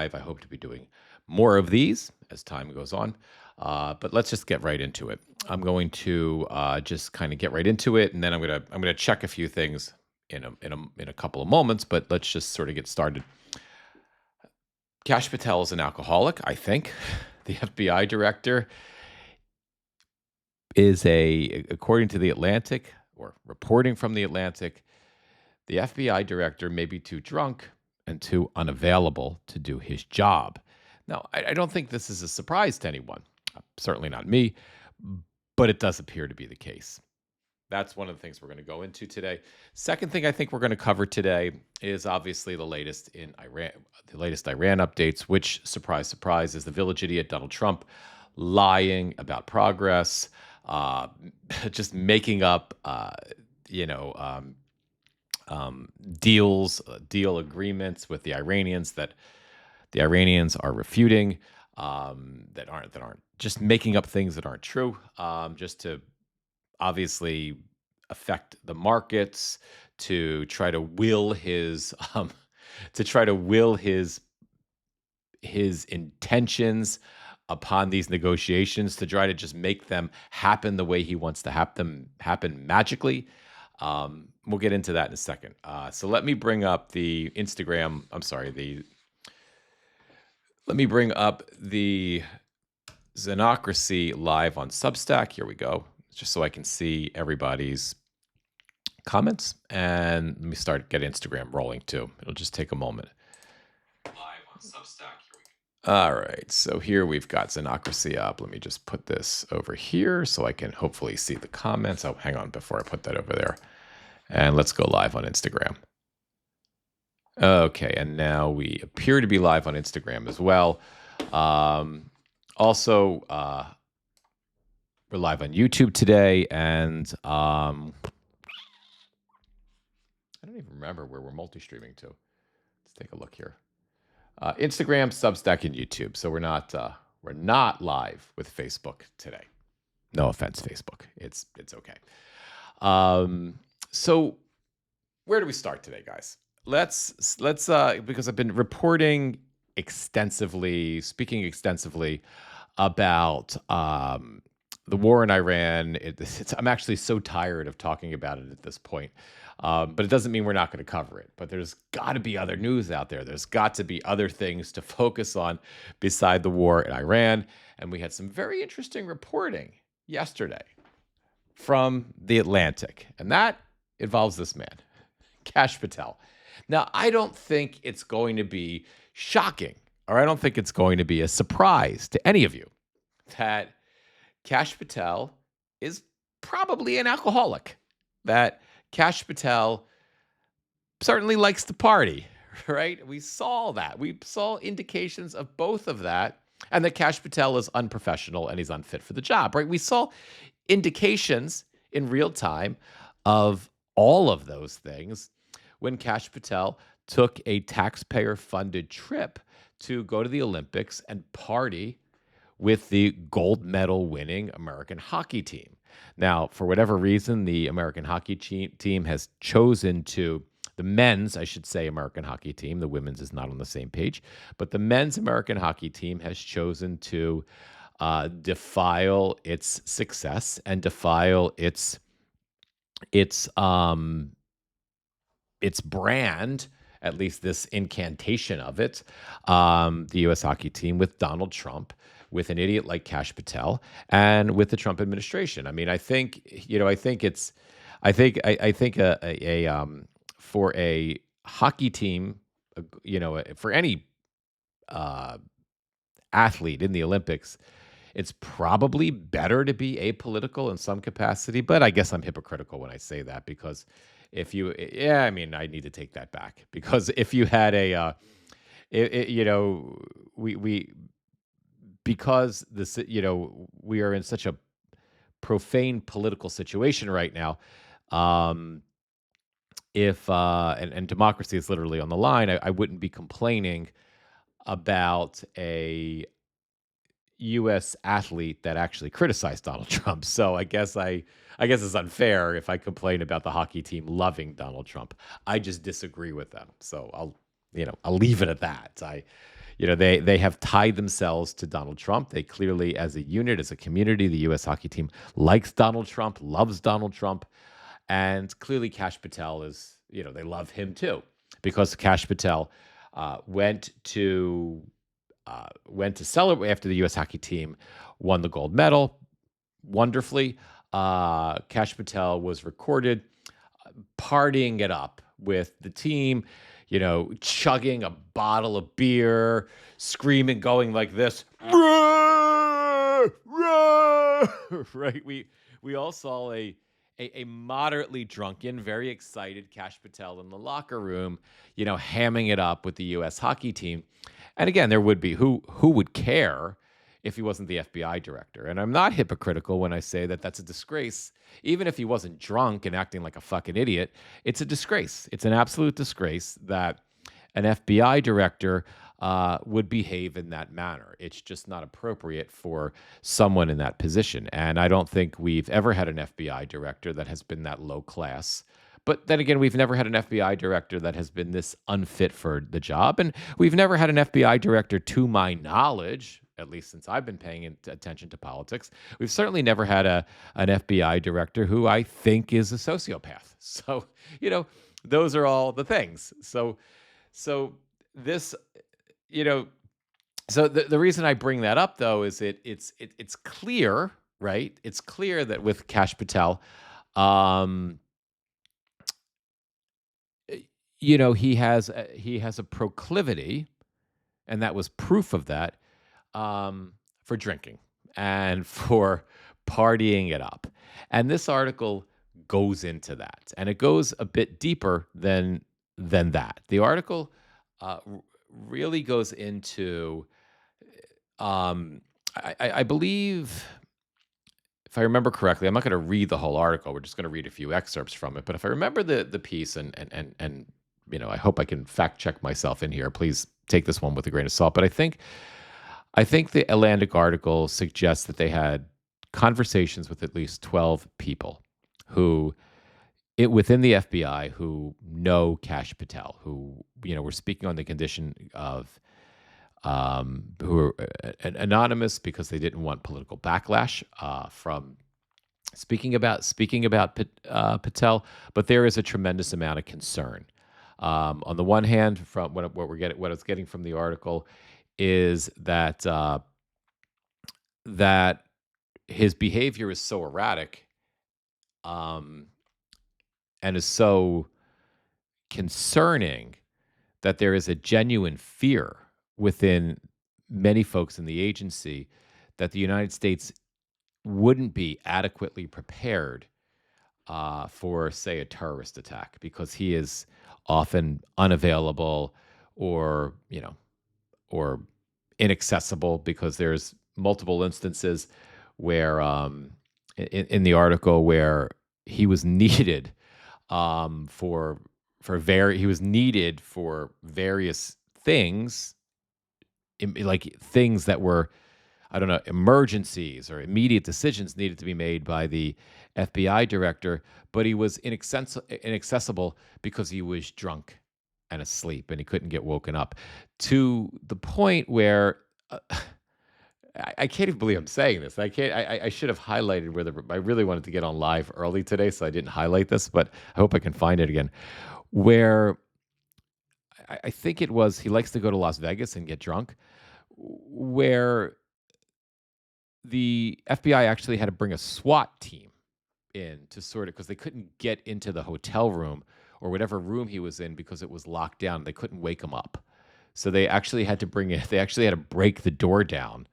live. I hope to be doing more of these as time goes on. But let's just get right into it. I'm going to just kind of get right into it, and then I'm gonna check a few things in a couple of moments. But let's just sort of get started. Kash Patel is an alcoholic, I think. The FBI director is according to the Atlantic, or reporting from the Atlantic, the FBI director may be too drunk and too unavailable to do his job. Now, I don't think this is a surprise to anyone, certainly not me, but it does appear to be the case. That's one of the things we're going to go into today. Second thing I think we're going to cover today is obviously the latest Iran updates, which, surprise, surprise, is the village idiot Donald Trump lying about progress, just making up, deal agreements with the Iranians that the Iranians are refuting, that aren't just making up things that aren't true, just to obviously affect the markets, to try to will his intentions upon these negotiations, to try to just make them happen the way he wants to have them happen magically. We'll get into that in a second. So let me bring up the Instagram. Let me bring up the Xenocracy live on Substack. Here we go. Just so I can see everybody's comments. And let me get Instagram rolling too. It'll just take a moment. Live on Substack. Here we go. All right. So here we've got Xenocracy up. Let me just put this over here so I can hopefully see the comments. Oh, hang on before I put that over there. And let's go live on Instagram. Okay, and now we appear to be live on Instagram as well. Also, we're live on YouTube today, and I don't even remember where we're multi-streaming to. Let's take a look here. Instagram, Substack, and YouTube. So we're not live with Facebook today. No offense, Facebook. It's okay. So where do we start today, guys? Let's because I've been speaking extensively about the war in Iran. I'm actually so tired of talking about it at this point. But it doesn't mean we're not going to cover it. But there's got to be other news out there. There's got to be other things to focus on beside the war in Iran. And we had some very interesting reporting yesterday from the Atlantic. And that involves this man, Kash Patel. Now, I don't think it's going to be shocking, or I don't think it's going to be a surprise to any of you that Kash Patel is probably an alcoholic, that Kash Patel certainly likes to party, right? We saw that. We saw indications of both of that, and that Kash Patel is unprofessional and he's unfit for the job, right? We saw indications in real time of all of those things when Kash Patel took a taxpayer-funded trip to go to the Olympics and party with the gold medal-winning American hockey team. Now, for whatever reason, the American hockey team has chosen to, the men's, I should say, American hockey team, the women's is not on the same page, but the men's American hockey team has chosen to defile its success and defile its brand, at least this incantation of it, the U.S. hockey team, with Donald Trump, with an idiot like Kash Patel, and with the Trump administration. I mean, I think for a hockey team, for any athlete in the Olympics, it's probably better to be apolitical in some capacity. But I guess I'm hypocritical when I say that, because I need to take that back, because if you had because we are in such a profane political situation right now. And democracy is literally on the line, I wouldn't be complaining about a U.S. athlete that actually criticized Donald Trump. So I guess it's unfair if I complain about the hockey team loving Donald Trump. I just disagree with them. So I'll leave it at that. they have tied themselves to Donald Trump. They clearly, as a unit, as a community, the U.S. hockey team likes Donald Trump, loves Donald Trump, and clearly Kash Patel is, they love him too, because Kash Patel went to celebrate after the U.S. hockey team won the gold medal wonderfully. Kash Patel was recorded partying it up with the team, chugging a bottle of beer, screaming, going like this, "Roar! Roar!" Right? We all saw a moderately drunken, very excited Kash Patel in the locker room, hamming it up with the U.S. hockey team. And again, there would be who would care if he wasn't the FBI director. And I'm not hypocritical when I say that that's a disgrace. Even if he wasn't drunk and acting like a fucking idiot, it's a disgrace. It's an absolute disgrace that an FBI director would behave in that manner. It's just not appropriate for someone in that position. And I don't think we've ever had an FBI director that has been that low class. But then again, we've never had an FBI director that has been this unfit for the job. And we've never had an FBI director, to my knowledge, at least since I've been paying attention to politics, we've certainly never had an FBI director who I think is a sociopath. So, those are all the things. So this, so the reason I bring that up though is it's clear, right? It's clear that with Kash Patel, he has a proclivity, and that was proof of that, for drinking and for partying it up. And this article goes into that, and it goes a bit deeper than that. The article really goes into, I believe, if I remember correctly, I'm not going to read the whole article. We're just going to read a few excerpts from it. But if I remember the piece, and I hope I can fact check myself in here. Please take this one with a grain of salt. But I think the Atlantic article suggests that they had conversations with at least 12 people who within the FBI who know Kash Patel, who were speaking on the condition of who are anonymous because they didn't want political backlash from speaking about Patel. But there is a tremendous amount of concern. On the one hand, from what I was getting from the article is that that his behavior is so erratic, and is so concerning that there is a genuine fear within many folks in the agency that the United States wouldn't be adequately prepared for, say, a terrorist attack, because he is often unavailable or inaccessible, because there's multiple instances where in the article where he was needed he was needed for various things, like things that were, I don't know, emergencies or immediate decisions needed to be made by the FBI director, but he was inaccessible because he was drunk and asleep and he couldn't get woken up, to the point where I can't even believe I'm saying this. I should have highlighted I really wanted to get on live early today, so I didn't highlight this, but I hope I can find it again. Where I think it was, he likes to go to Las Vegas and get drunk, where the FBI actually had to bring a SWAT team in to sort of, because they couldn't get into the hotel room or whatever room he was in because it was locked down. They couldn't wake him up. So they actually had to break the door down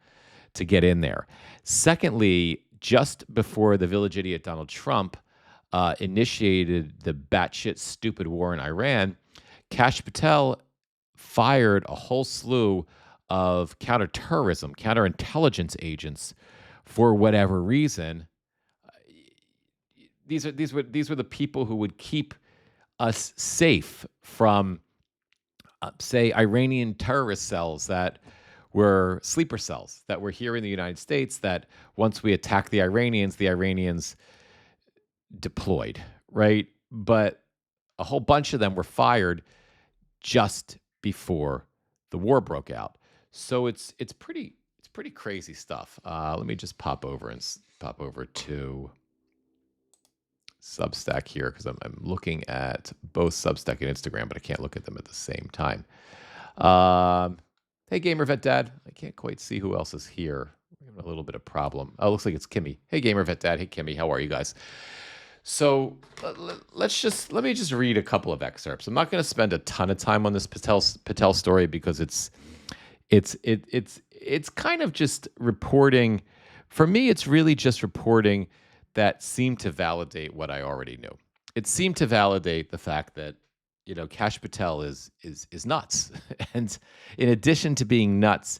to get in there. Secondly, just before the village idiot Donald Trump initiated the batshit stupid war in Iran, Kash Patel fired a whole slew of counterterrorism, counterintelligence agents for whatever reason. These were the people who would keep us safe from, say, Iranian terrorist cells that were sleeper cells that were here in the United States, that once we attacked the Iranians deployed, right? But a whole bunch of them were fired just before the war broke out. So it's pretty crazy stuff. Let me just pop over to Substack here because I'm looking at both Substack and Instagram, but I can't look at them at the same time. Um, hey, Gamer Vet Dad. I can't quite see who else is here. We have a little bit of problem. Oh, looks like it's Kimmy. Hey, Gamer Vet Dad. Hey, Kimmy. How are you guys? So let me just read a couple of excerpts. I'm not going to spend a ton of time on this Patel story because it's kind of just reporting. For me, it's really just reporting that seemed to validate what I already knew. It seemed to validate the fact that Kash Patel is nuts, and in addition to being nuts,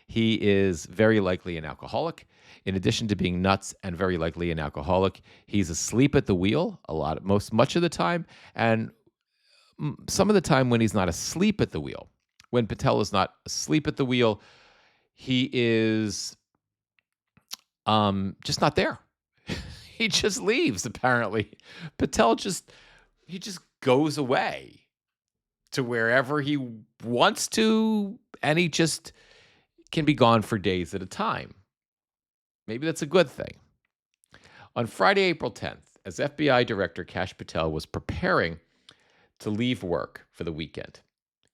he is very likely an alcoholic. In addition to being nuts and very likely an alcoholic, he's asleep at the wheel much of the time, and some of the time when he's not asleep at the wheel. When Patel is not asleep at the wheel, he is just not there. He just leaves, apparently. Patel he just goes away to wherever he wants to, and he just can be gone for days at a time. Maybe that's a good thing. On Friday, April 10th, as FBI Director Kash Patel was preparing to leave work for the weekend,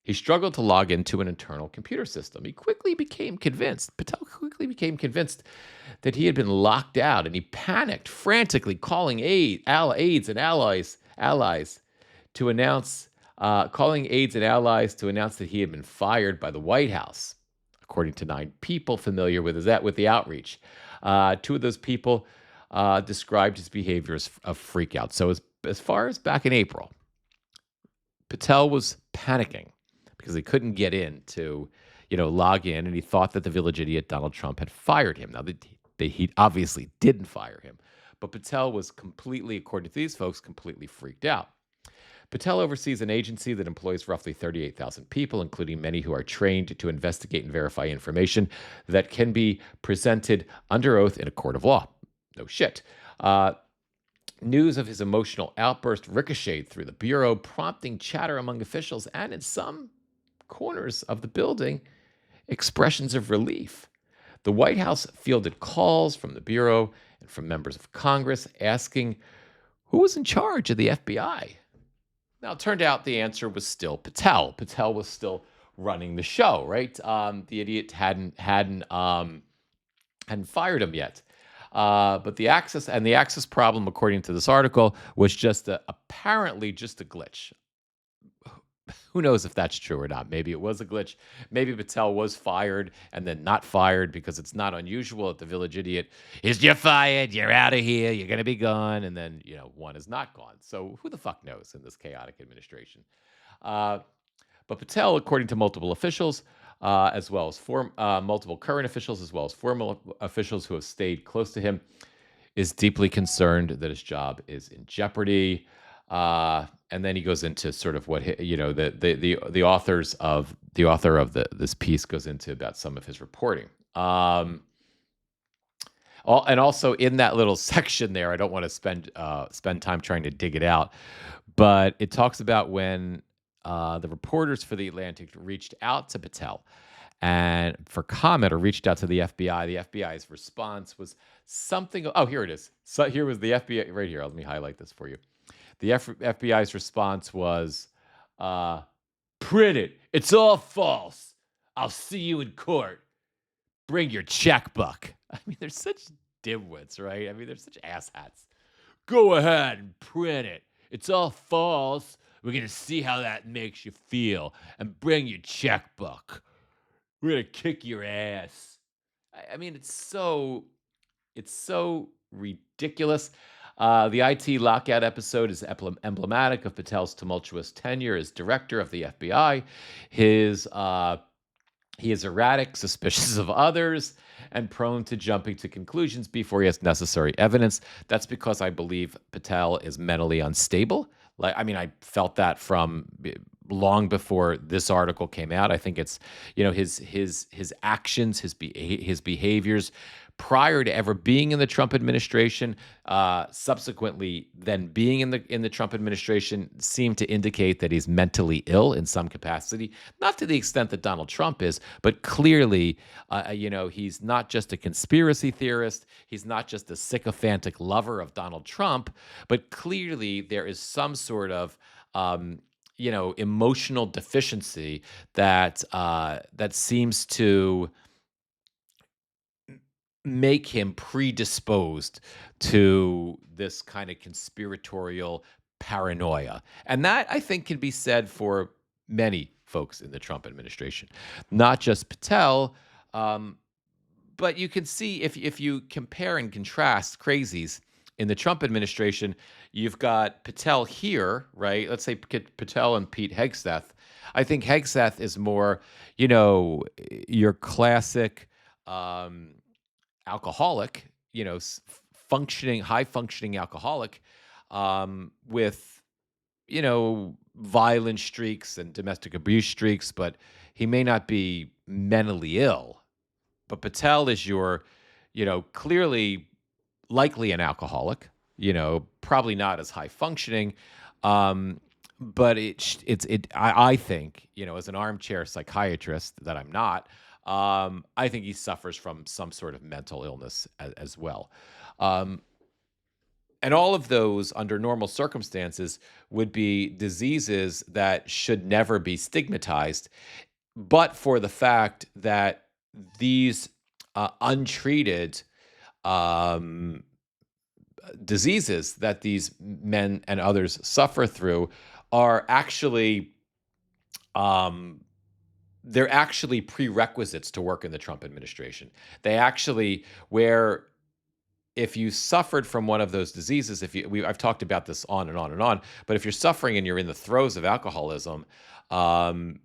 he struggled to log into an internal computer system. Patel quickly became convinced that he had been locked out, and he panicked, frantically calling aides and allies to announce that he had been fired by the White House, according to 9 people familiar with the outreach. 2 of those people described his behavior as freakout. So as far as back in April, Patel was panicking because he couldn't get in to, log in, and he thought that the village idiot Donald Trump had fired him. Now, he obviously didn't fire him, but Patel was completely, according to these folks, completely freaked out. Patel oversees an agency that employs roughly 38,000 people, including many who are trained to investigate and verify information that can be presented under oath in a court of law. No shit. News of his emotional outburst ricocheted through the bureau, prompting chatter among officials and, in some corners of the building, expressions of relief. The White House fielded calls from the bureau and from members of Congress asking who was in charge of the FBI. Now, it turned out the answer was still Patel. Patel was still running the show, right? The idiot hadn't fired him yet. But the access problem, according to this article, was apparently just a glitch. Who knows if that's true or not? Maybe it was a glitch. Maybe Patel was fired and then not fired, because it's not unusual that the village idiot is, you're fired, you're out of here, you're going to be gone, and then, one is not gone. So who the fuck knows in this chaotic administration? But Patel, according to multiple officials, as well as multiple current officials, as well as former officials who have stayed close to him, is deeply concerned that his job is in jeopardy. And then he goes into sort of what the author of this piece goes into about some of his reporting. And also in that little section there, I don't want to spend time trying to dig it out, but it talks about when the reporters for The Atlantic reached out to Patel and for comment, or reached out to the FBI. The FBI's response was something. Oh, here it is. So here was the FBI right here. Let me highlight this for you. The FBI's response was, print it. It's all false. I'll see you in court. Bring your checkbook. I mean, they're such dimwits, right? I mean, they're such asshats. Go ahead and print it. It's all false. We're going to see how that makes you feel. And bring your checkbook. We're going to kick your ass. I mean, it's so ridiculous. The IT lockout episode is emblematic of Patel's tumultuous tenure as director of the FBI. He is erratic, suspicious of others, and prone to jumping to conclusions before he has necessary evidence. That's because I believe Patel is mentally unstable. I felt that from long before this article came out. I think it's, his actions, his behaviors prior to ever being in the Trump administration, subsequently then being in the Trump administration, seem to indicate that he's mentally ill in some capacity. Not to the extent that Donald Trump is, but clearly, he's not just a conspiracy theorist. He's not just a sycophantic lover of Donald Trump, but clearly there is some sort of emotional deficiency that seems to make him predisposed to this kind of conspiratorial paranoia. And that, I think, can be said for many folks in the Trump administration, not just Patel. But you can see, if you compare and contrast crazies in the Trump administration, you've got Patel here, right? Let's say Patel and Pete Hegseth. I think Hegseth is more, your classic alcoholic, high functioning alcoholic, with, violent streaks and domestic abuse streaks, but he may not be mentally ill. But Patel is your, clearly, likely an alcoholic, probably not as high functioning. But I think, as an armchair psychiatrist that I'm not, I think he suffers from some sort of mental illness as well. And all of those, under normal circumstances, would be diseases that should never be stigmatized, but for the fact that these untreated diseases that these men and others suffer through are actually they're actually prerequisites to work in the Trump administration. They actually, where if you suffered from one of those diseases, I've talked about this on and on and on, but if you're suffering and you're in the throes of alcoholism, in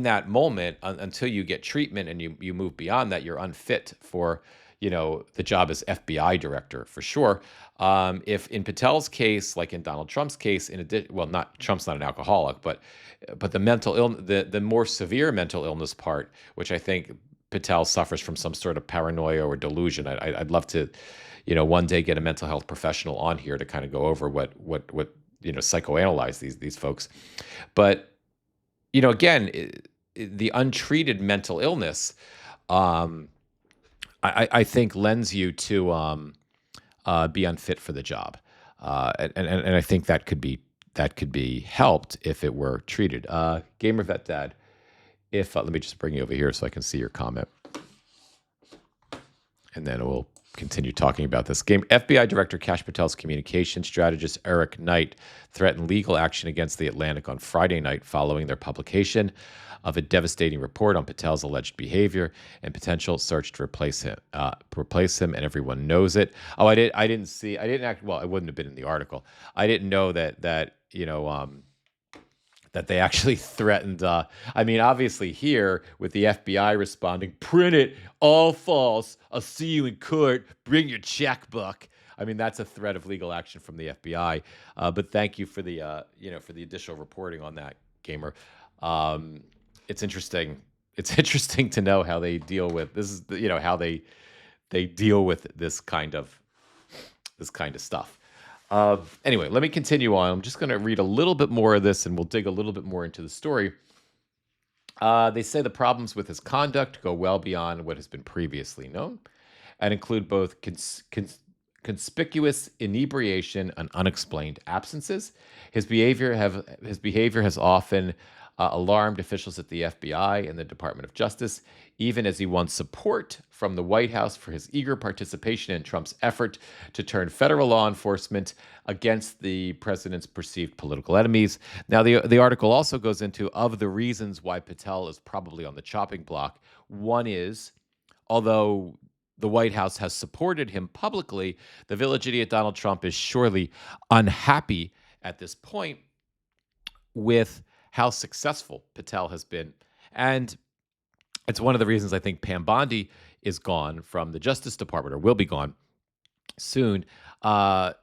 that moment, until you get treatment and you move beyond that, you're unfit for, the job as FBI director for sure. If in Patel's case, like in Donald Trump's case, in addition, well, Trump's not an alcoholic, but the mental illness, the more severe mental illness part, which I think Patel suffers from some sort of paranoia or delusion. I'd love to, one day get a mental health professional on here to kind of go over what psychoanalyze these folks. But again, the untreated mental illness, I think lends you to be unfit for the job, and I think that could be helped if it were treated. Gamer Vet Dad. Let me just bring you over here so I can see your comment, and then we'll continue talking about this game. FBI Director Kash Patel's communication strategist Eric Knight threatened legal action against The Atlantic on Friday night following their publication of a devastating report on Patel's alleged behavior and potential search to replace him, and everyone knows it. Oh, I didn't see. I didn't act. Well, it wouldn't have been in the article. I didn't know that that they actually threatened. Obviously here with the FBI responding, print it, all false. I'll see you in court. Bring your checkbook. That's a threat of legal action from the FBI. But thank you for the for the additional reporting on that, Gamer. It's interesting. It's interesting to know how they deal with this. Is how they deal with this kind of stuff. Anyway, let me continue on. I'm just going to read a little bit more of this, and we'll dig a little bit more into the story. They say the problems with his conduct go well beyond what has been previously known, and include both conspicuous inebriation and unexplained absences. His behavior has often alarmed officials at the FBI and the Department of Justice, even as he won support from the White House for his eager participation in Trump's effort to turn federal law enforcement against the president's perceived political enemies. Now, the article also goes into of the reasons why Patel is probably on the chopping block. One is, although the White House has supported him publicly, the village idiot Donald Trump is surely unhappy at this point with how successful Patel has been. And it's one of the reasons I think Pam Bondi is gone from the Justice Department, or will be gone soon. Donald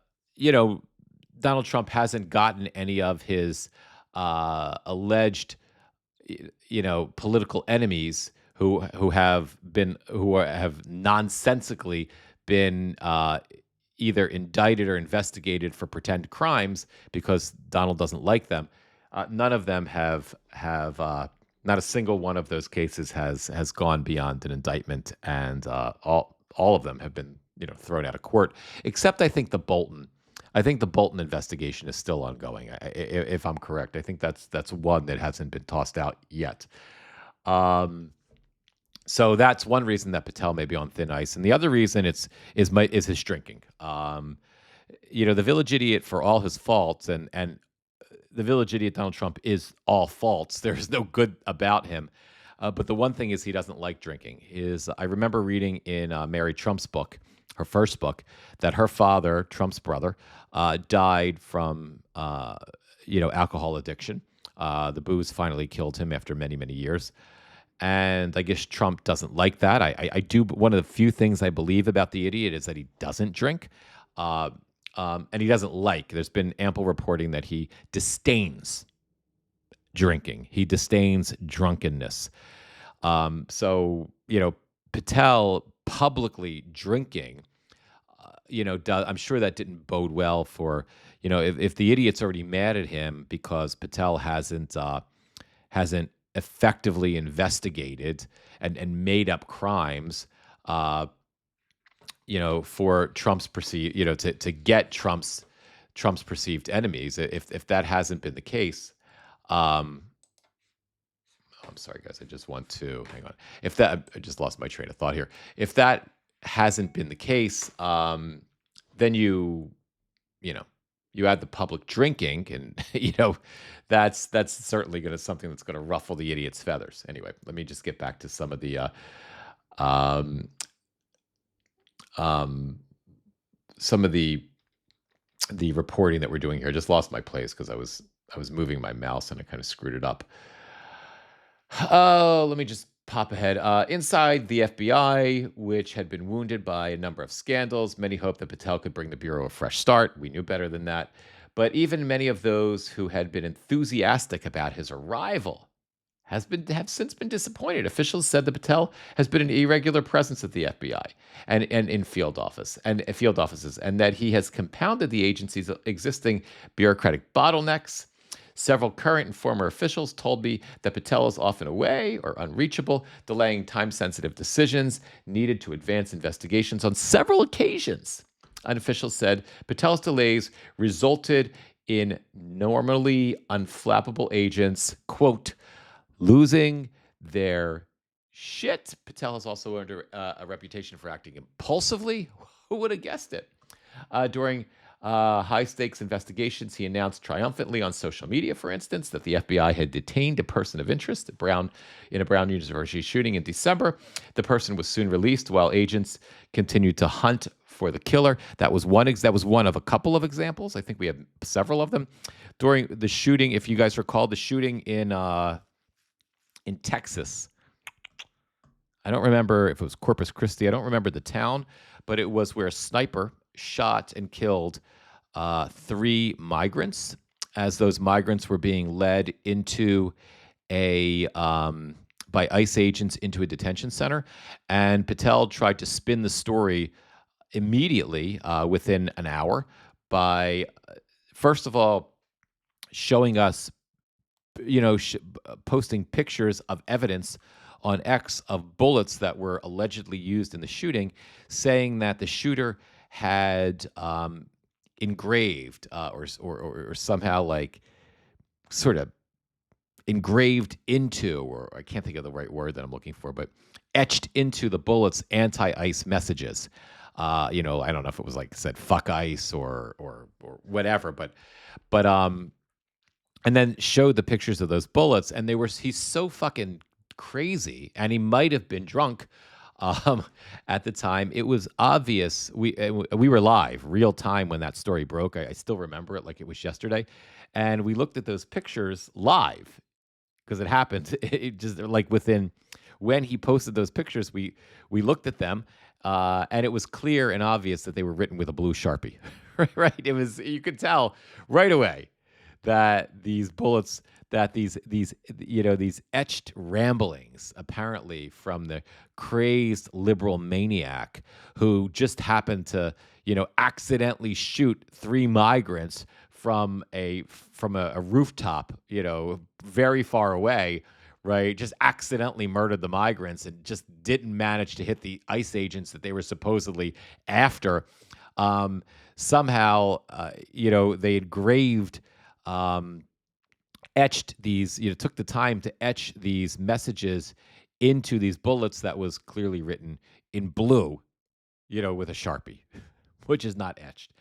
Trump hasn't gotten any of his alleged, political enemies who have nonsensically been either indicted or investigated for pretend crimes because Donald doesn't like them. None of them have not a single one of those cases has gone beyond an indictment, and all of them have been thrown out of court, except I think the Bolton. I think the Bolton investigation is still ongoing. If I'm correct, I think that's one that hasn't been tossed out yet. Um, so that's one reason that Patel may be on thin ice, and the other reason is his drinking. The village idiot, for all his faults, and the village idiot Donald Trump is all faults. There's no good about him. But the one thing is he doesn't like drinking. I remember reading in Mary Trump's book, her first book, that her father, Trump's brother, died from alcohol addiction. The booze finally killed him after many, many years. And I guess Trump doesn't like that. I do. One of the few things I believe about the idiot is that he doesn't drink. And he doesn't like. There's been ample reporting that he disdains drinking. He disdains drunkenness. So Patel publicly drinking, I'm sure that didn't bode well for, if the idiot's already mad at him because Patel hasn't effectively investigated and made up crimes. For Trump's perceived, to get Trump's perceived enemies. If that hasn't been the case, I'm sorry, guys. I just want to hang on. I just lost my train of thought here. If that hasn't been the case, then you add the public drinking, and that's certainly something that's going to ruffle the idiot's feathers. Anyway, let me just get back to some of the reporting that we're doing here. I just lost my place because I was moving my mouse and I kind of screwed it up. Oh, let me just pop ahead. Inside the FBI, which had been wounded by a number of scandals, many hoped that Patel could bring the Bureau a fresh start. We knew better than that. But even many of those who had been enthusiastic about his arrival have since been disappointed. Officials said that Patel has been an irregular presence at the FBI and in field offices, and that he has compounded the agency's existing bureaucratic bottlenecks. Several current and former officials told me that Patel is often away or unreachable, delaying time-sensitive decisions needed to advance investigations on several occasions. An official said Patel's delays resulted in normally unflappable agents, quote, losing their shit. Patel has also earned a reputation for acting impulsively. Who would have guessed it? During high-stakes investigations, he announced triumphantly on social media, for instance, that the FBI had detained a person of interest in a Brown University shooting in December. The person was soon released while agents continued to hunt for the killer. That was one of a couple of examples. I think we have several of them. During the shooting, if you guys recall, the shooting in Texas. I don't remember if it was Corpus Christi. I don't remember the town, but it was where a sniper shot and killed 3 migrants as those migrants were being led into by ICE agents into a detention center. And Patel tried to spin the story immediately within an hour by, first of all, showing us posting pictures of evidence on X of bullets that were allegedly used in the shooting, saying that the shooter had engraved or somehow like sort of engraved into, or I can't think of the right word that I'm looking for, but etched into the bullets anti-ICE messages. I don't know if it was like said "fuck ICE" or whatever, but and then showed the pictures of those bullets, and he's so fucking crazy, and he might have been drunk at the time. It was obvious. We were live, real time, when that story broke. I still remember it like it was yesterday, and we looked at those pictures live because it happened. It just like within when he posted those pictures, we looked at them, and it was clear and obvious that they were written with a blue Sharpie. Right? You could tell right away that these bullets that these etched ramblings apparently from the crazed liberal maniac who just happened to accidentally shoot three migrants from a rooftop, very far away, right? Just accidentally murdered the migrants and just didn't manage to hit the ICE agents that they were supposedly after. Um, Somehow, they had um, etched these, took the time to etch these messages into these bullets that was clearly written in blue, with a Sharpie, which is not etched.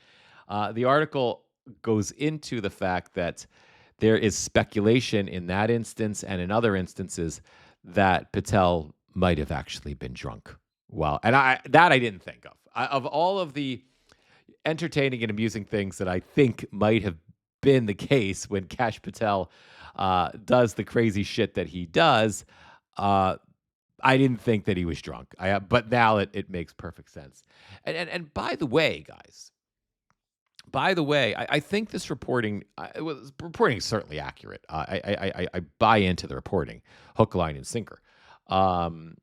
The article goes into the fact that there is speculation in that instance and in other instances that Patel might have actually been drunk. Well, and I didn't think of. Of all of the entertaining and amusing things that I think might have been the case when Kash Patel does the crazy shit that he does, uh, I didn't think that he was drunk. But now it makes perfect sense. And by the way, guys, I think this reporting is certainly accurate. I buy into the reporting, hook, line, and sinker. Um,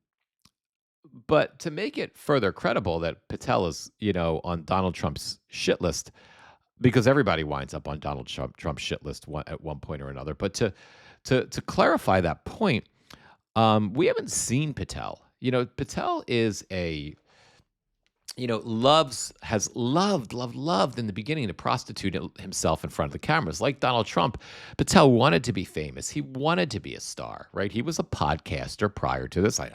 but to make it further credible that Patel is, on Donald Trump's shit list, because everybody winds up on Donald Trump's shit list at one point or another. But to clarify that point, we haven't seen Patel. Patel is has loved in the beginning to prostitute himself in front of the cameras. Like Donald Trump, Patel wanted to be famous. He wanted to be a star, right? He was a podcaster prior to this. I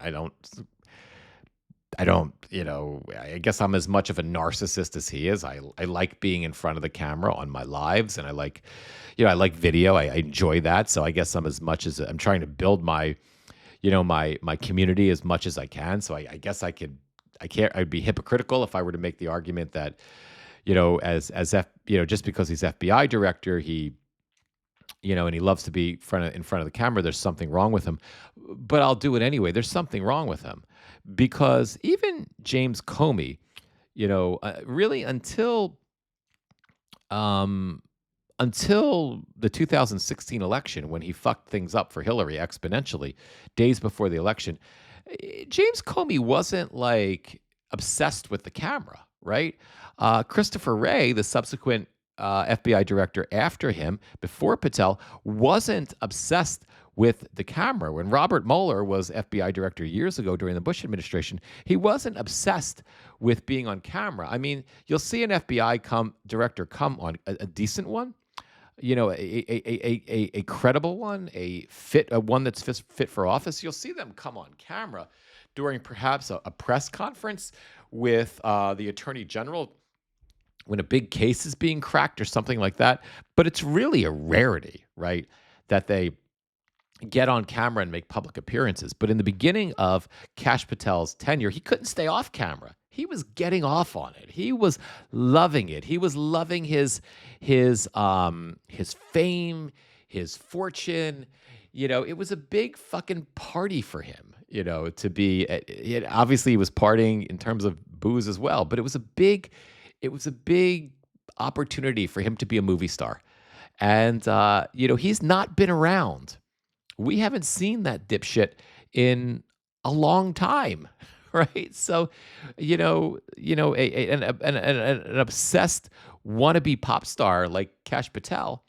guess I'm as much of a narcissist as he is. I like being in front of the camera on my lives, and I like video. I enjoy that. So I guess I'm trying to build my community as much as I can. So I guess I'd be hypocritical if I were to make the argument that, just because he's FBI director, and he loves to be in front of the camera, there's something wrong with him. But I'll do it anyway. There's something wrong with him because even James Comey, really until the 2016 election, when he fucked things up for Hillary exponentially days before the election, James Comey wasn't like obsessed with the camera, right? Christopher Wray, the subsequent FBI director after him, before Patel, wasn't obsessed with the camera. When Robert Mueller was FBI director years ago during the Bush administration, he wasn't obsessed with being on camera. I mean, you'll see an FBI director come on a decent one, a credible one, a one that's fit for office. You'll see them come on camera during perhaps a press conference with the attorney general when a big case is being cracked or something like that. But it's really a rarity, right, that they get on camera and make public appearances. But in the beginning of Kash Patel's tenure, he couldn't stay off camera. He was getting off on it. He was loving it. He was loving his fame, his fortune. It was a big fucking party for him. To be. Obviously, he was partying in terms of booze as well. But it was a big opportunity for him to be a movie star. And he's not been around. We haven't seen that dipshit in a long time. Right. So, an obsessed wannabe pop star like Kash Patel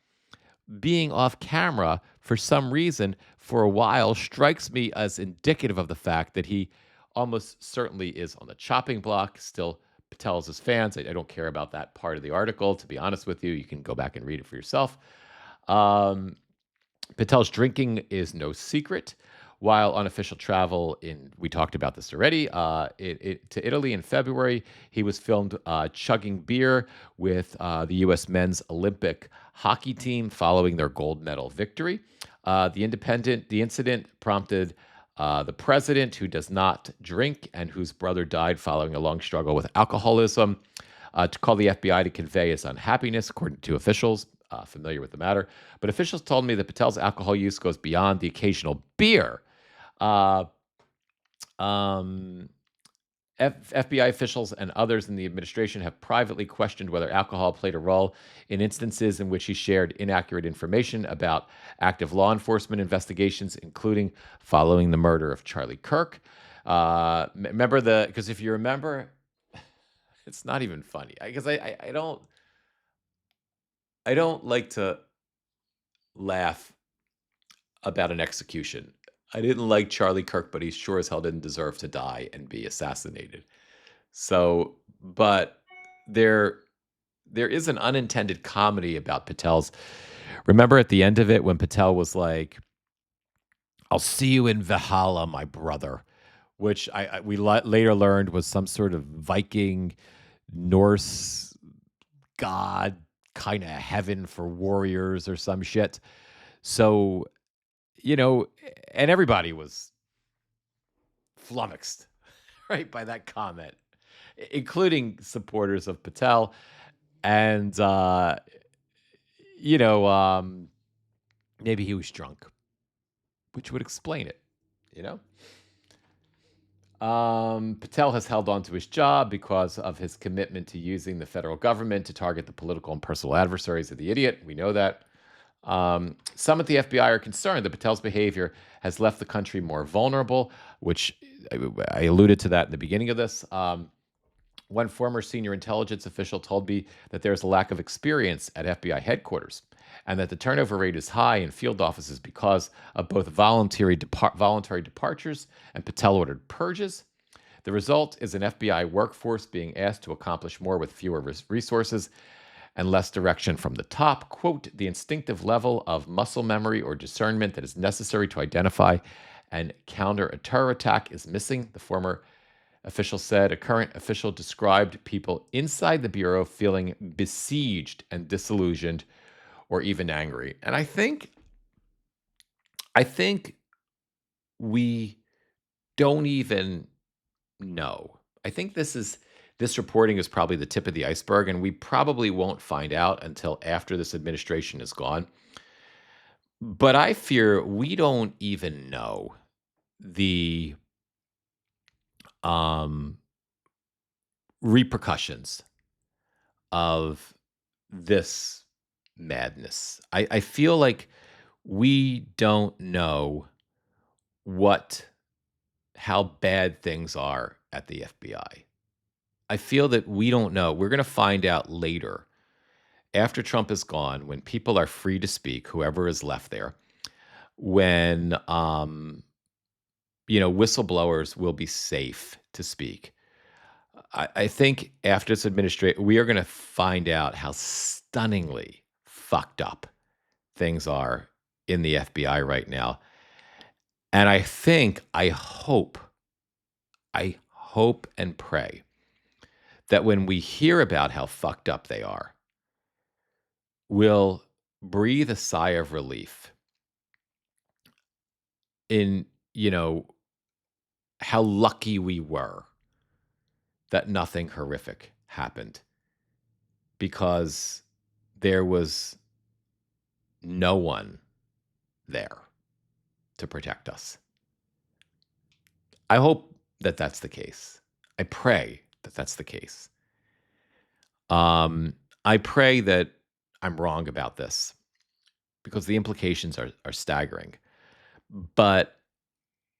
being off camera for some reason for a while strikes me as indicative of the fact that he almost certainly is on the chopping block. Still, Patel is his fans. I don't care about that part of the article. To be honest with you, you can go back and read it for yourself. Patel's drinking is no secret. While on official travel we talked about this already, to Italy in February, he was filmed chugging beer with the U.S. men's Olympic hockey team following their gold medal victory. The incident prompted the president, who does not drink and whose brother died following a long struggle with alcoholism, to call the FBI to convey his unhappiness, according to officials familiar with the matter. But officials told me that Patel's alcohol use goes beyond the occasional beer. Uh, um, FBI officials and others in the administration have privately questioned whether alcohol played a role in instances in which he shared inaccurate information about active law enforcement investigations, including following the murder of Charlie Kirk. Remember because if you remember, it's not even funny because I don't like to laugh about an execution. I didn't like Charlie Kirk, but he sure as hell didn't deserve to die and be assassinated. So, but there there is an unintended comedy about Patel's. Remember at the end of it when Patel was like, "I'll see you in Valhalla, my brother," which we later learned was some sort of Viking Norse god kind of heaven for warriors or some shit. So, you know, and everybody was flummoxed, right, by that comment, including supporters of Patel. And, you know, maybe he was drunk, which would explain it, you know? Patel has held on to his job because of his commitment to using the federal government to target the political and personal adversaries of the idiot. We know that. Some at the FBI are concerned that Patel's behavior has left the country more vulnerable, which I alluded to that in the beginning of this. One former senior intelligence official told me that there is a lack of experience at FBI headquarters and that the turnover rate is high in field offices because of both voluntary departures and Patel-ordered purges. The result is an FBI workforce being asked to accomplish more with fewer resources and less direction from the top. Quote, the instinctive level of muscle memory or discernment that is necessary to identify and counter a terror attack is missing, the former official said. A current official described people inside the Bureau feeling besieged and disillusioned or even angry. And I think we don't even know. I think this reporting is probably the tip of the iceberg, and we probably won't find out until after this administration is gone. But I fear we don't even know the repercussions of this madness. I feel like we don't know how bad things are at the FBI. I feel that we don't know. We're going to find out later, after Trump is gone, when people are free to speak, whoever is left there, when whistleblowers will be safe to speak. I think after this administration, we are going to find out how stunningly fucked up things are in the FBI right now. And I hope and pray that when we hear about how fucked up they are, we'll breathe a sigh of relief in, how lucky we were that nothing horrific happened, because there was no one there to protect us. I hope that that's the case. I pray that that's the case. I pray that I'm wrong about this, because the implications are staggering. But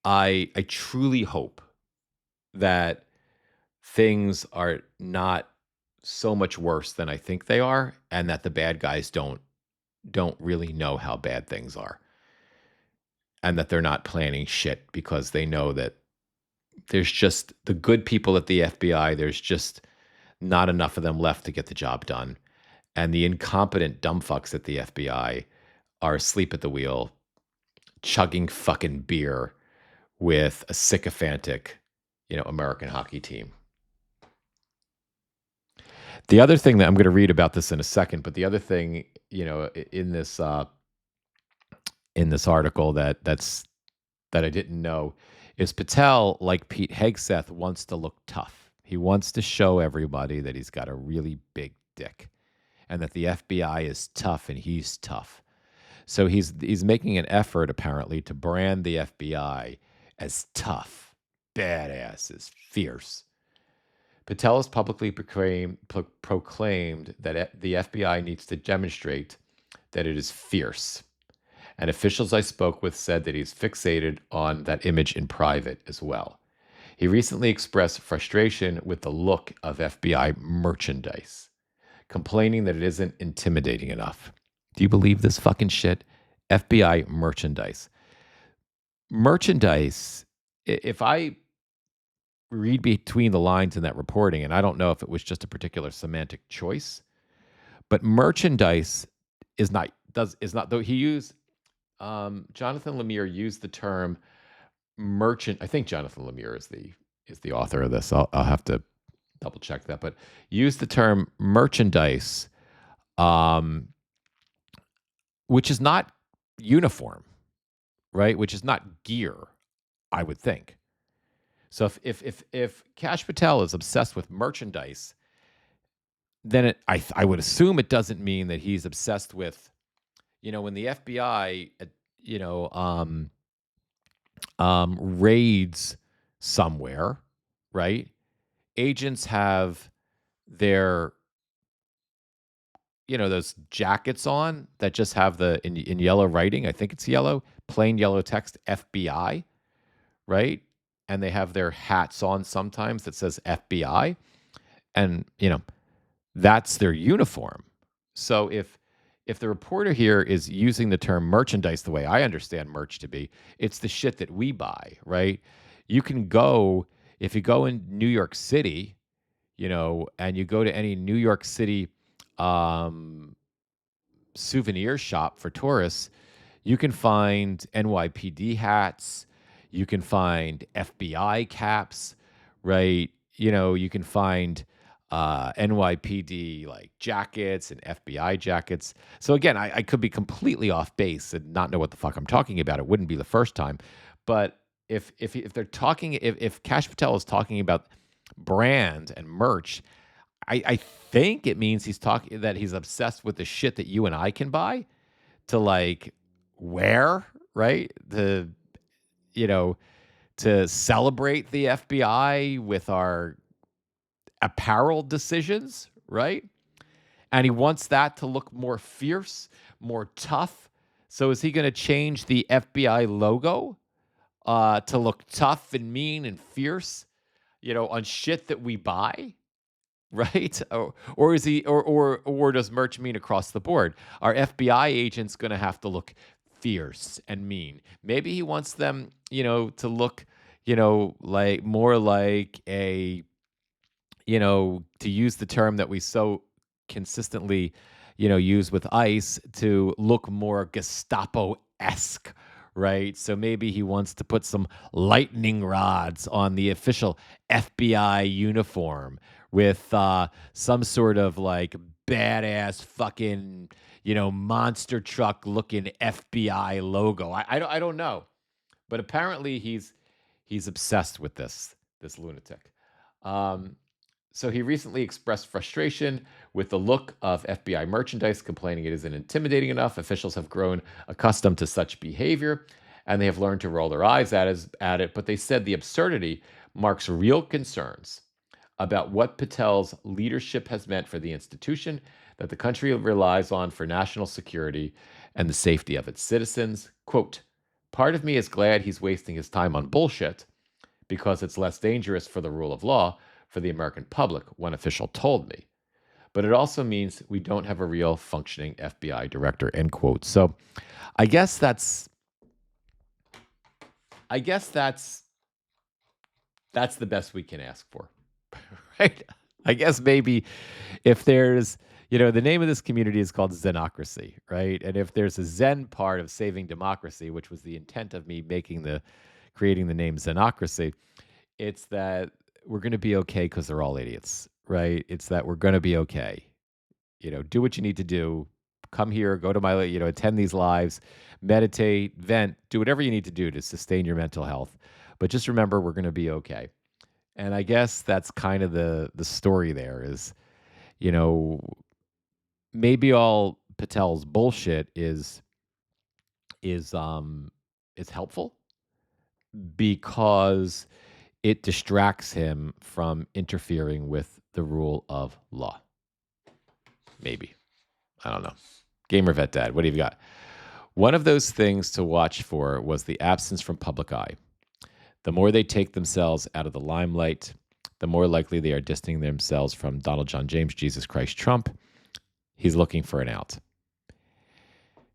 I truly hope that things are not so much worse than I think they are, and that the bad guys don't really know how bad things are, and that they're not planning shit because they know that there's just the good people at the FBI, there's just not enough of them left to get the job done. And the incompetent dumb fucks at the FBI are asleep at the wheel, chugging fucking beer with a sycophantic, American hockey team. The other thing that I'm going to read about this in a second, but the other thing, in this article that I didn't know is Patel, like Pete Hegseth, wants to look tough. He wants to show everybody that he's got a really big dick, and that the FBI is tough and he's tough. So he's making an effort, apparently, to brand the FBI as tough, badasses, fierce. Patel has publicly proclaimed that the FBI needs to demonstrate that it is fierce. And officials I spoke with said that he's fixated on that image in private as well. He recently expressed frustration with the look of FBI merchandise, complaining that it isn't intimidating enough. Do you believe this fucking shit? FBI merchandise. Merchandise, if I read between the lines in that reporting, and I don't know if it was just a particular semantic choice, but merchandise is not though he used Jonathan Lemire used the term merchant. I think Jonathan Lemire is the author of this. I'll have to double check that, but use the term merchandise, um, which is not uniform, right? Which is not gear, I would think. So if Kash Patel is obsessed with merchandise, then I would assume it doesn't mean that he's obsessed with, when the FBI, you know, raids somewhere, right? Agents have their, those jackets on that just have in yellow writing. I think it's yellow, plain yellow text, FBI, right? And they have their hats on sometimes that says FBI, and that's their uniform. So if the reporter here is using the term merchandise the way I understand merch to be, it's the shit that we buy, right? You can go, if you go in New York City, and you go to any New York City souvenir shop for tourists, you can find NYPD hats, you can find FBI caps, right? You can find NYPD like jackets and FBI jackets. So again, I could be completely off base and not know what the fuck I'm talking about. It wouldn't be the first time, but if they're talking, if Kash Patel is talking about brand and merch, I think it means he's obsessed with the shit that you and I can buy to like wear, right? To celebrate the FBI with our apparel decisions, right? And he wants that to look more fierce, more tough. So is he going to change the FBI logo to look tough and mean and fierce, on shit that we buy? Right? Or is he or does merch mean across the board? Are FBI agents going to have to look fierce and mean? Maybe he wants them, to look, like more like a, to use the term that we so consistently, use with ICE, to look more Gestapo-esque, right? So maybe he wants to put some lightning rods on the official FBI uniform with some sort of like badass fucking, monster truck looking FBI logo. I don't know, but apparently he's obsessed with this lunatic. So he recently expressed frustration with the look of FBI merchandise, complaining it isn't intimidating enough. Officials have grown accustomed to such behavior, and they have learned to roll their eyes at it. But they said the absurdity marks real concerns about what Patel's leadership has meant for the institution that the country relies on for national security and the safety of its citizens. Quote, "Part of me is glad he's wasting his time on bullshit because it's less dangerous for the rule of law for the American public," one official told me. "But it also means we don't have a real functioning FBI director," end quote. So I guess that's the best we can ask for. Right? I guess maybe if there's, the name of this community is called Zenocracy, right? And if there's a Zen part of saving democracy, which was the intent of me creating the name Zenocracy, it's that we're going to be okay because they're all idiots, right? It's that we're going to be okay. Do what you need to do. Come here, go to my, attend these lives, meditate, vent, do whatever you need to do to sustain your mental health. But just remember, we're going to be okay. And I guess that's kind of the story there is, maybe all Patel's bullshit is helpful because it distracts him from interfering with the rule of law. Maybe. I don't know. Gamer Vet Dad, what do you got? One of those things to watch for was the absence from public eye. The more they take themselves out of the limelight, the more likely they are distancing themselves from Donald John James, Jesus Christ Trump. He's looking for an out.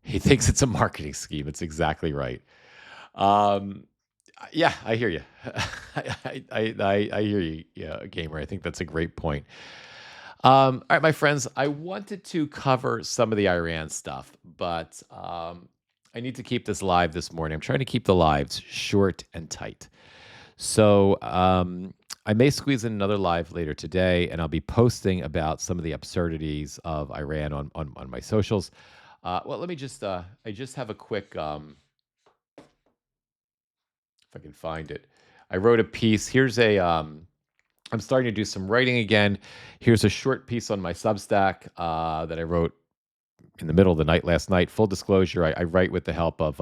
He thinks it's a marketing scheme. It's exactly right. Yeah, I hear you. I hear you, yeah, Gamer. I think that's a great point. All right, my friends, I wanted to cover some of the Iran stuff, but I need to keep this live this morning. I'm trying to keep the lives short and tight. So I may squeeze in another live later today, and I'll be posting about some of the absurdities of Iran on my socials. Well, let me just, I just have a quick, if I can find it. I wrote a piece. Here's a, I'm starting to do some writing again. Here's a short piece on my Substack that I wrote in the middle of the night last night. Full disclosure, I write with the help of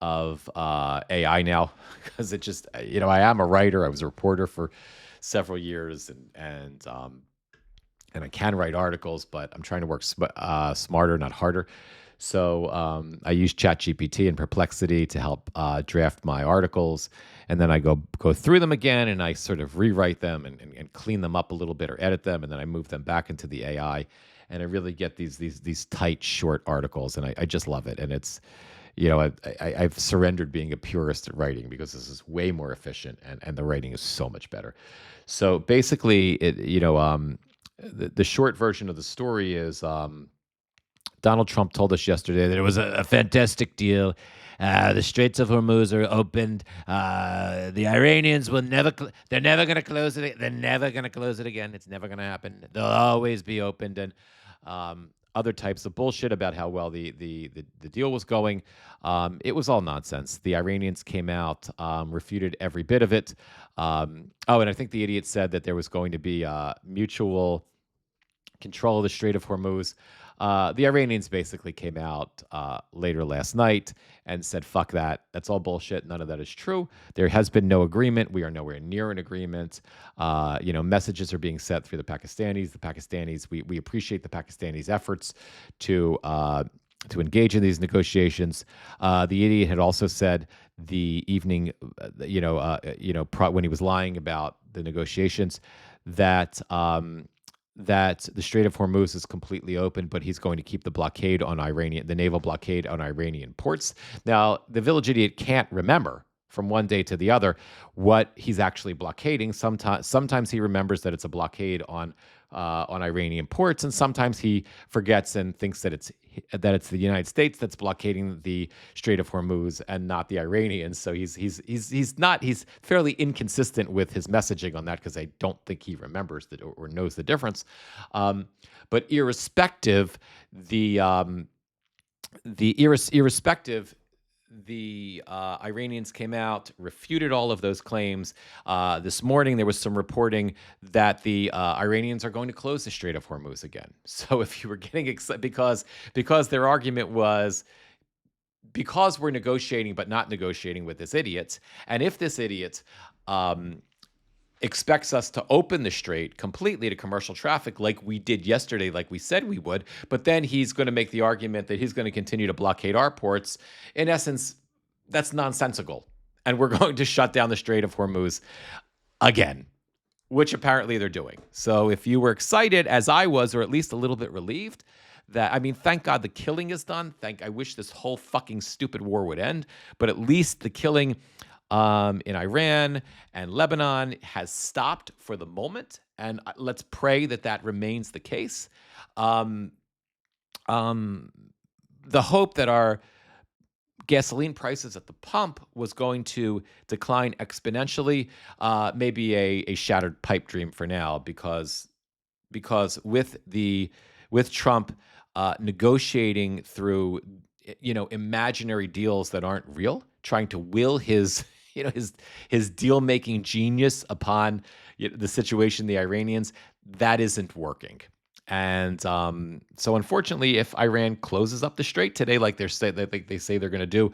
AI now because it just, I am a writer. I was a reporter for several years, and I can write articles, but I'm trying to work smarter, not harder. So I use ChatGPT and Perplexity to help draft my articles, and then I go through them again, and I sort of rewrite them and clean them up a little bit or edit them, and then I move them back into the AI, and I really get these tight, short articles, and I just love it. And it's, I've surrendered being a purist at writing because this is way more efficient, and the writing is so much better. So basically, the short version of the story is Donald Trump told us yesterday that it was a fantastic deal. The Straits of Hormuz are opened. The Iranians will never, they're never going to close it. They're never going to close it again. It's never going to happen. They'll always be opened. And other types of bullshit about how well the deal was going. It was all nonsense. The Iranians came out, refuted every bit of it. And I think the idiot said that there was going to be mutual control of the Strait of Hormuz. The Iranians basically came out later last night and said, fuck that. That's all bullshit. None of that is true. There has been no agreement. We are nowhere near an agreement. Messages are being sent through the Pakistanis. We appreciate the Pakistanis' efforts to engage in these negotiations. The idiot had also said the evening, when he was lying about the negotiations, that that the Strait of Hormuz is completely open, but he's going to keep the naval blockade on Iranian ports. Now, the village idiot can't remember from one day to the other what he's actually blockading. Sometimes he remembers that it's a blockade on Iranian ports, and sometimes he forgets and thinks that it's the United States that's blockading the Strait of Hormuz and not the Iranians. So he's fairly inconsistent with his messaging on that, because I don't think he remembers that or knows the difference. But irrespective, the Iranians came out, refuted all of those claims. This morning, there was some reporting that the Iranians are going to close the Strait of Hormuz again. So if you were getting excited, because their argument was, because we're negotiating but not negotiating with this idiot, and if this idiot expects us to open the strait completely to commercial traffic like we did yesterday, like we said we would, but then he's going to make the argument that he's going to continue to blockade our ports. In essence, that's nonsensical. And we're going to shut down the Strait of Hormuz again, which apparently they're doing. So if you were excited, as I was, or at least a little bit relieved, thank God the killing is done. I wish this whole fucking stupid war would end, but at least the killing in Iran and Lebanon has stopped for the moment, and let's pray that that remains the case. The hope that our gasoline prices at the pump was going to decline exponentially may be a shattered pipe dream for now, because with Trump negotiating through imaginary deals that aren't real, trying to will his deal-making genius upon the situation, the Iranians, that isn't working. And so unfortunately, if Iran closes up the strait today, like they say they're going to do,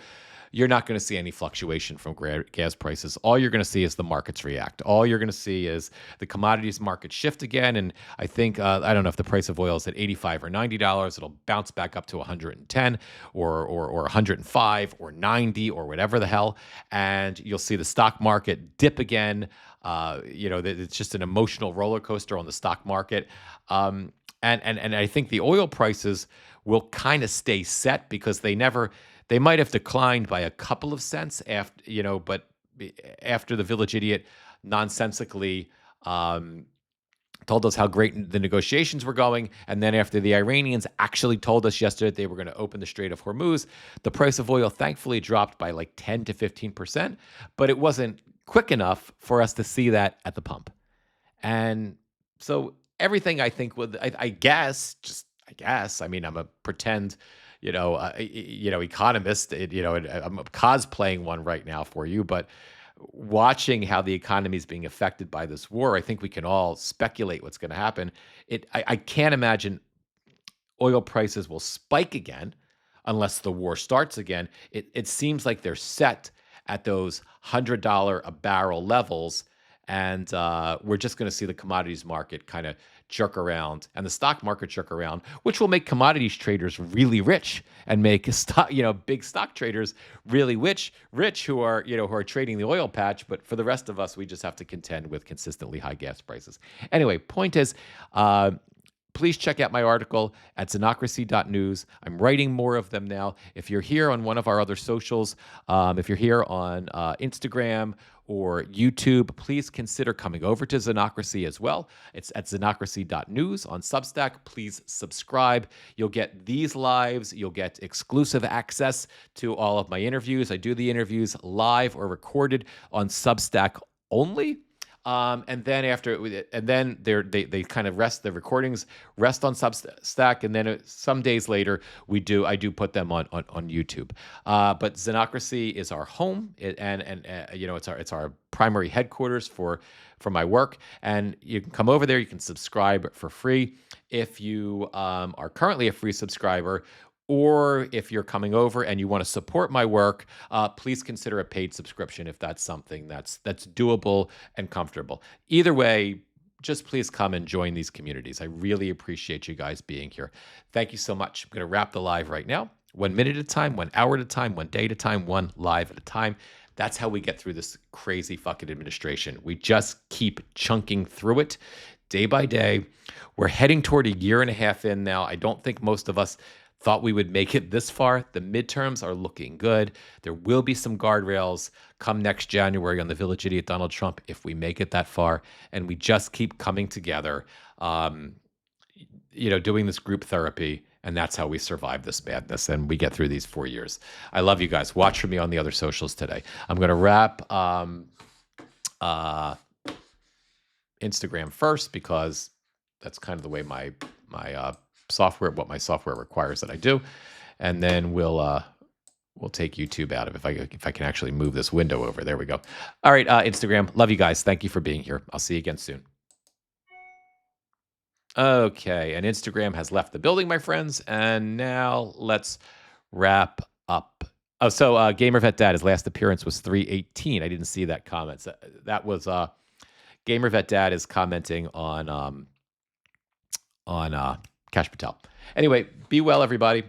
you're not going to see any fluctuation from gas prices. All you're going to see is the markets react. All you're going to see is the commodities market shift again. And I think, I don't know if the price of oil is at 85 or $90. It'll bounce back up to 110 or 105 or 90 or whatever the hell. And you'll see the stock market dip again. It's just an emotional roller coaster on the stock market. And I think the oil prices will kind of stay set because they might have declined by a couple of cents but after the Village Idiot nonsensically told us how great the negotiations were going, and then after the Iranians actually told us yesterday they were going to open the Strait of Hormuz, the price of oil thankfully dropped by like 10 to 15%, but it wasn't quick enough for us to see that at the pump. And so everything I think I guess, I mean, I'm a pretend, economist, I'm cosplaying one right now for you, but watching how the economy is being affected by this war, I think we can all speculate what's going to happen. I can't imagine oil prices will spike again unless the war starts again. It seems like they're set at those $100 a barrel levels. And we're just going to see the commodities market kind of jerk around and the stock market jerk around, which will make commodities traders really rich and make big stock traders really rich who are trading the oil patch. But for the rest of us, we just have to contend with consistently high gas prices. Anyway, point is, please check out my article at xenocracy.news. I'm writing more of them now. If you're here on one of our other socials, if you're here on Instagram or YouTube, please consider coming over to Xenocracy as well. It's at xenocracy.news on Substack. Please subscribe. You'll get these lives. You'll get exclusive access to all of my interviews. I do the interviews live or recorded on Substack only. And then they kind of rest. The recordings rest on Substack, and then some days later I do put them on YouTube. But Xenocracy is our home, it's our primary headquarters for my work, and you can come over there. You can subscribe for free if you are currently a free subscriber. Or if you're coming over and you want to support my work, please consider a paid subscription if that's something that's doable and comfortable. Either way, just please come and join these communities. I really appreciate you guys being here. Thank you so much. I'm going to wrap the live right now. 1 minute at a time, 1 hour at a time, 1 day at a time, one live at a time. That's how we get through this crazy fucking administration. We just keep chunking through it day by day. We're heading toward a year and a half in now. I don't think most of us thought we would make it this far. The midterms are looking good. There will be some guardrails come next January on the Village Idiot Donald Trump if we make it that far. And we just keep coming together, doing this group therapy. And that's how we survive this madness and we get through these 4 years. I love you guys. Watch for me on the other socials today. I'm going to wrap Instagram first because that's kind of the way my software requires that I do, and then we'll take YouTube out of it if I can actually move this window over. There we go. All right, Instagram, love you guys. Thank you for being here. I'll see you again soon. Okay, and Instagram has left the building, my friends, and now let's wrap up. Oh, so Gamer Vet Dad, his last appearance was 3/18. I didn't see that comment. So that was Gamer Vet Dad is commenting on Kash Patel. Anyway, be well, everybody.